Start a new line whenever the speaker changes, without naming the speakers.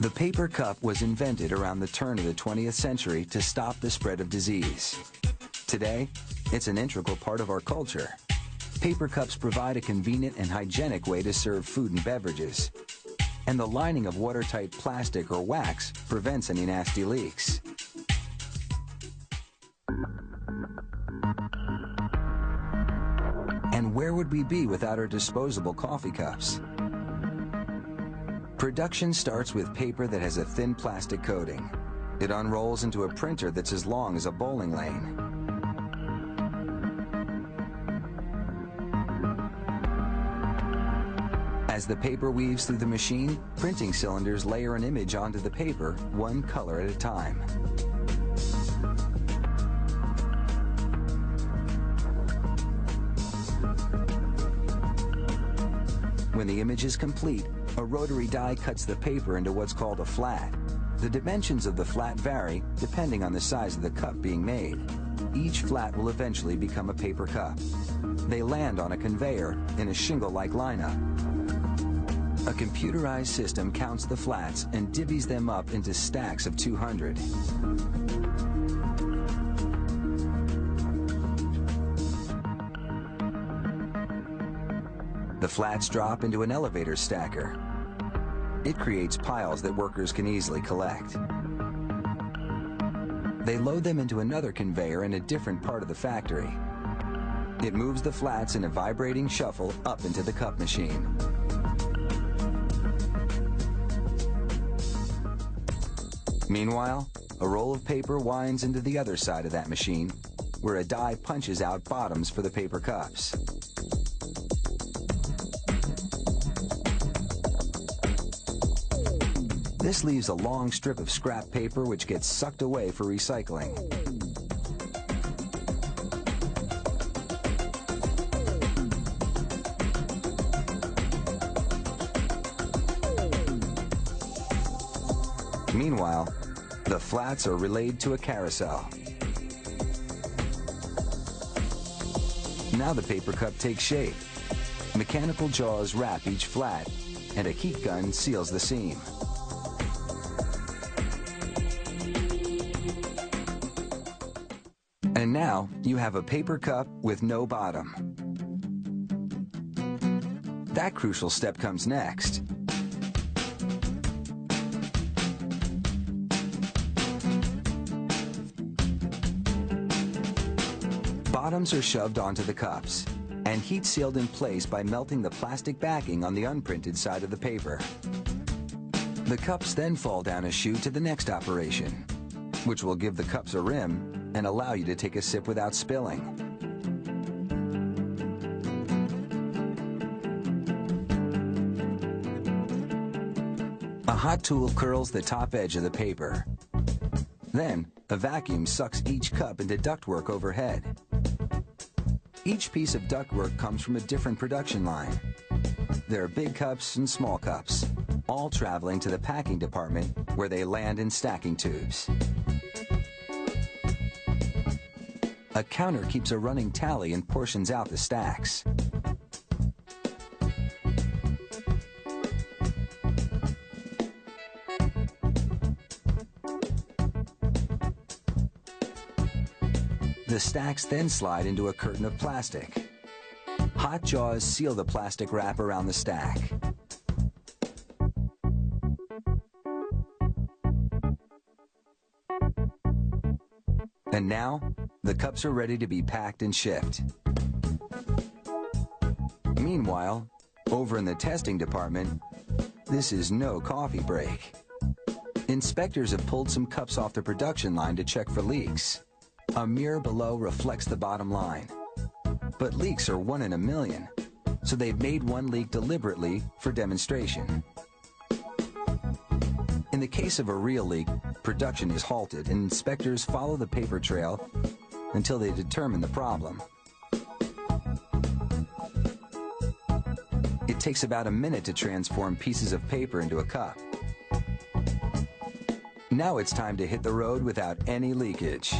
The paper cup was invented around the turn of the 20th century to stop the spread of disease. Today, it's an integral part of our culture. Paper cups provide a convenient and hygienic way to serve food and beverages. And the lining of watertight plastic or wax prevents any nasty leaks. And where would we be without our disposable coffee cups? Production starts with paper that has a thin plastic coating. It unrolls into a printer that's as long as a bowling lane. As the paper weaves through the machine, printing cylinders layer an image onto the paper, one color at a time. When the image is complete, a rotary die cuts the paper into what's called a flat. The dimensions of the flat vary depending on the size of the cup being made. Each flat will eventually become a paper cup. They land on a conveyor in a shingle-like lineup. A computerized system counts the flats and divvies them up into stacks of 200. The flats drop into an elevator stacker. It creates piles that workers can easily collect. They load them into another conveyor in a different part of the factory. It moves the flats in a vibrating shuffle up into the cup machine. Meanwhile, a roll of paper winds into the other side of that machine, where a die punches out bottoms for the paper cups. This leaves a long strip of scrap paper which gets sucked away for recycling. Meanwhile, the flats are relayed to a carousel. Now the paper cup takes shape. Mechanical jaws wrap each flat, and a heat gun seals the seam. And now you have a paper cup with no bottom. That crucial step comes next. Bottoms are shoved onto the cups and heat sealed in place by melting the plastic backing on the unprinted side of the paper. The cups then fall down a chute to the next operation, which will give the cups a rim and allow you to take a sip without spilling. A hot tool curls the top edge of the paper. Then, a vacuum sucks each cup into ductwork overhead. Each piece of ductwork comes from a different production line. There are big cups and small cups, all traveling to the packing department where they land in stacking tubes. A counter keeps a running tally and portions out the stacks. The stacks then slide into a curtain of plastic. Hot jaws seal the plastic wrap around the stack. And now, the cups are ready to be packed and shipped. Meanwhile, over in the testing department, this is no coffee break. Inspectors have pulled some cups off the production line to check for leaks. A mirror below reflects the bottom line. But leaks are 1 in a million, so they've made one leak deliberately for demonstration. In the case of a real leak, production is halted and inspectors follow the paper trail until they determine the problem. It takes about a minute to transform pieces of paper into a cup. Now it's time to hit the road without any leakage.